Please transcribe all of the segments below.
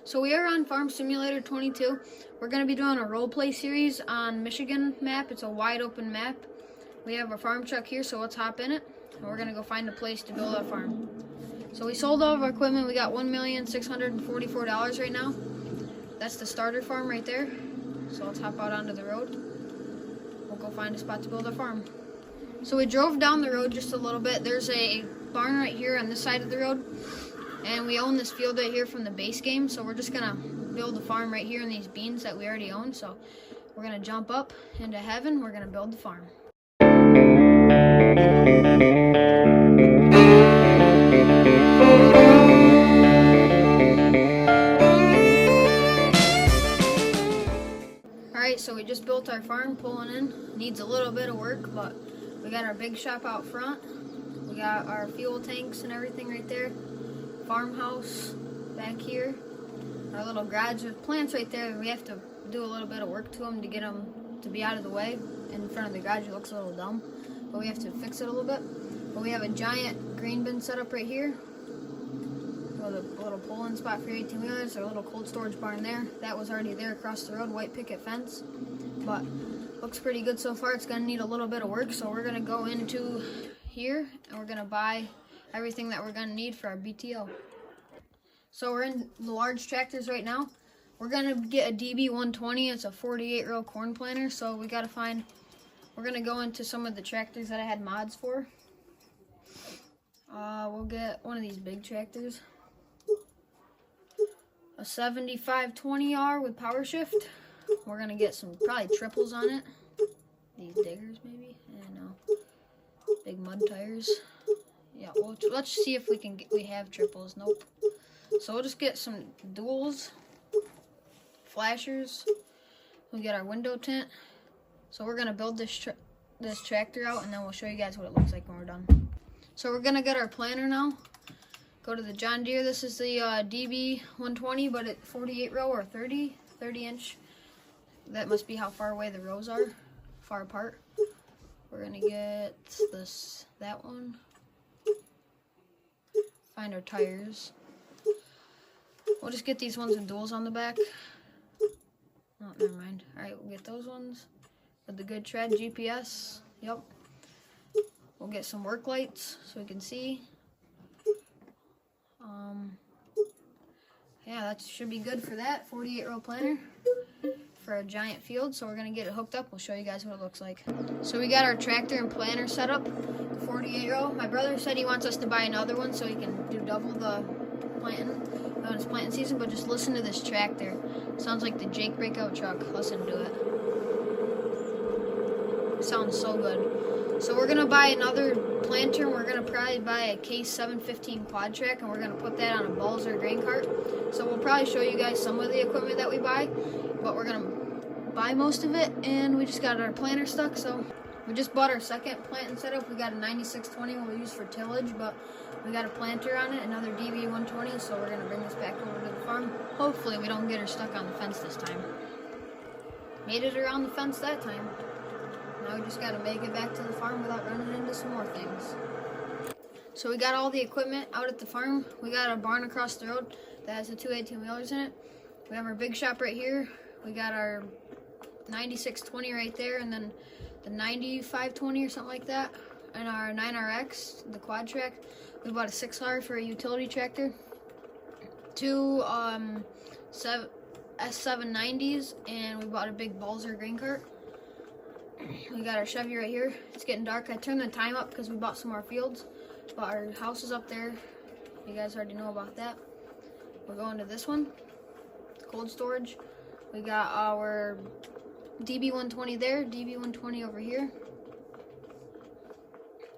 So we are on Farm Simulator 22. We're going to be doing a roleplay series on Michigan map. It's a wide open map. We have a farm truck here, so let's hop in it. And we're going to go find a place to build our farm. So we sold all of our equipment. We got $1,644 right now. That's the starter farm right there. So let's hop out onto the road. We'll go find a spot to build our farm. So we drove down the road just a little bit. There's a barn right here on this side of the road. And we own this field right here from the base game, so we're just gonna build a farm right here in these beans that we already own. So we're gonna jump up into heaven, we're gonna build the farm. Alright, so we just built our farm, pulling in. Needs a little bit of work, but we got our big shop out front. We got our fuel tanks and everything right there. Farmhouse back here, our little garage with plants right there. We have to do a little bit of work to them to get them to be out of the way. In front of the garage it looks a little dumb, but we have to fix it a little bit. But we have a giant grain bin set up right here with a little pull-in spot for 18-wheelers, our little cold storage barn there. That was already there across the road, white picket fence, but looks pretty good so far. It's gonna need a little bit of work, so we're gonna go into here and we're gonna buy everything that we're going to need for our BTO. So we're in the large tractors right now. We're going to get a DB 120. It's a 48-row corn planter. So we got to find, we're going to go into some of the tractors that I had mods for. We'll get one of these big tractors. A 7520R with power shift. We're going to get some probably triples on it. These diggers maybe. I don't know. Big mud tires. Yeah, well, let's see if we have triples. Nope. So we'll just get some duals, flashers. We'll get our window tint. So we're gonna build this tractor out, and then we'll show you guys what it looks like when we're done. So we're gonna get our planter now. Go to the John Deere. This is the DB 120, but at 48 row or 30 inch. That must be how far away the rows are, far apart. We're gonna get that one. Find our tires. We'll just get these ones with duals on the back. Oh, never mind. Alright, we'll get those ones with the good tread GPS. Yep. We'll get some work lights so we can see. Yeah, that should be good for that 48-row planter for a giant field. So we're gonna get it hooked up. We'll show you guys what it looks like. So we got our tractor and planter set up, 48-row. My brother said he wants us to buy another one so he can do double the planting when it's planting season. But just listen to this tractor. Sounds like the Jake Breakout truck. Listen to it. It sounds so good. So we're gonna buy another planter, and we're gonna probably buy a Case 715 quad track, and we're gonna put that on a Balzer grain cart. So we'll probably show you guys some of the equipment that we buy, but we're gonna buy most of it. And we just got our planter stuck, so we just bought our second planting setup. We got a 9620 we'll use for tillage, but we got a planter on it, another DB 120, so we're gonna bring this back over to the farm. Hopefully we don't get her stuck on the fence this time. Made it around the fence that time. Now we just gotta make it back to the farm without running into some more things. So we got all the equipment out at the farm. We got a barn across the road that has the two 18-wheelers in it. We have our big shop right here. We got our 9620 right there, and then the 9520 or something like that, and our 9RX, the quad track. We bought a 6R for a utility tractor, two S790s, and we bought a big Balzer grain cart. We got our Chevy right here. It's getting dark. I turned the time up because we bought some more fields, but our house is up there. You guys already know about that. We're going to this one, cold storage. We got our DB 120 there, DB 120 over here.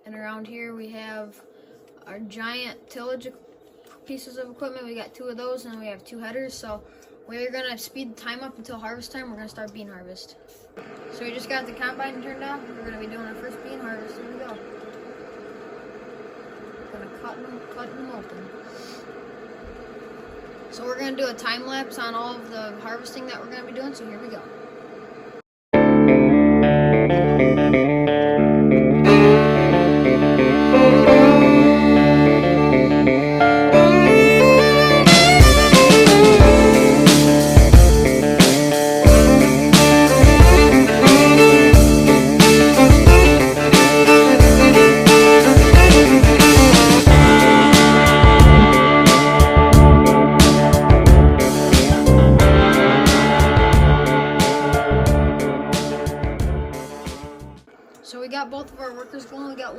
And around here we have our giant tillage pieces of equipment. We got two of those, and we have two headers. So we're gonna speed the time up until harvest time. We're gonna start bean harvest. So we just got the combine turned off. We're gonna be doing our first bean harvest. Here we go. Gonna cut them open. So we're gonna do a time lapse on all of the harvesting that we're gonna be doing. So here we go. workers going. We got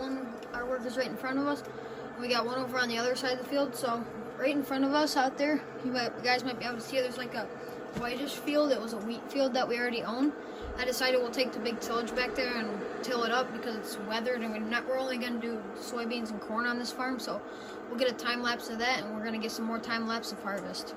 our workers right in front of us. And we got one over on the other side of the field. So right in front of us out there, you guys might be able to see there's like a whitish field. It was a wheat field that we already own. I decided we'll take the big tillage back there and till it up because it's weathered, and we're only going to do soybeans and corn on this farm. So we'll get a time lapse of that, and we're going to get some more time lapse of harvest.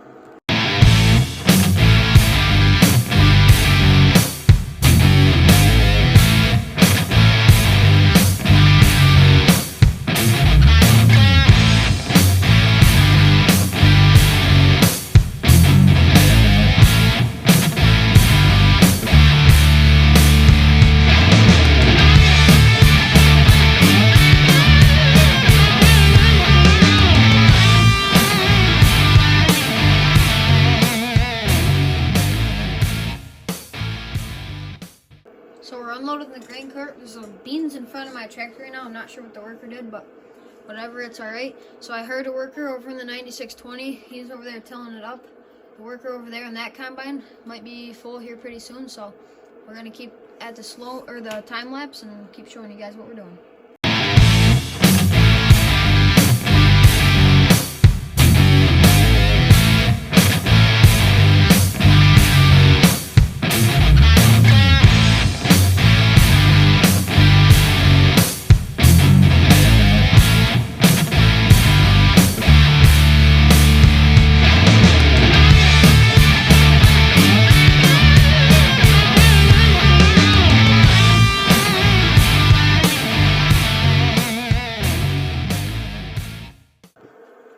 So we're unloading the grain cart. There's some beans in front of my tractor right now. I'm not sure what the worker did, but whatever, it's alright. So I heard a worker over in the 9620. He's over there tilling it up. The worker over there in that combine might be full here pretty soon. So we're gonna keep at the time lapse and keep showing you guys what we're doing.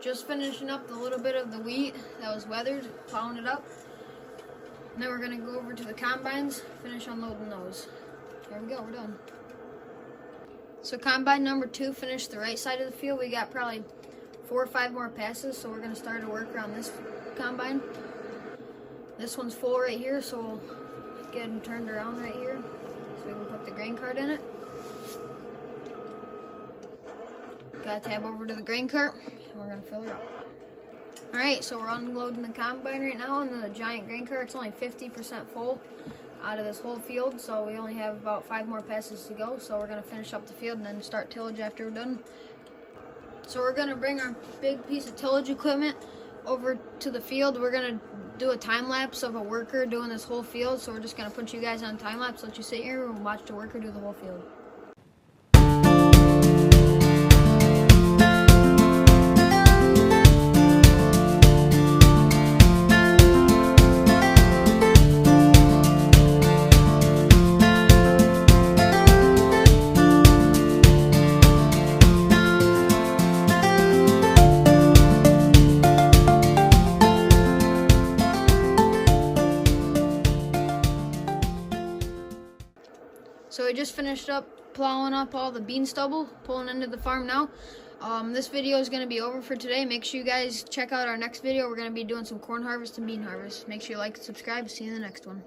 Just finishing up the little bit of the wheat that was weathered, plowing it up. And then we're gonna go over to the combines, finish unloading those. There we go, we're done. So combine number 2 finished the right side of the field. We got probably 4 or 5 more passes, so we're gonna start to work around this combine. This one's full right here, so we'll get them turned around right here so we can put the grain cart in it. Got to tab over to the grain cart, and we're gonna fill it up. Alright, so we're unloading the combine right now, and the giant grain cart, it's only 50% full out of this whole field, so we only have about 5 more passes to go, so we're gonna finish up the field and then start tillage after we're done. So we're gonna bring our big piece of tillage equipment over to the field. We're gonna do a time lapse of a worker doing this whole field, so we're just gonna put you guys on time lapse, let you sit here and watch the worker do the whole field. So we just finished up plowing up all the bean stubble, pulling into the farm now. This video is going to be over for today. Make sure you guys check out our next video. We're going to be doing some corn harvest and bean harvest. Make sure you like and subscribe. See you in the next one.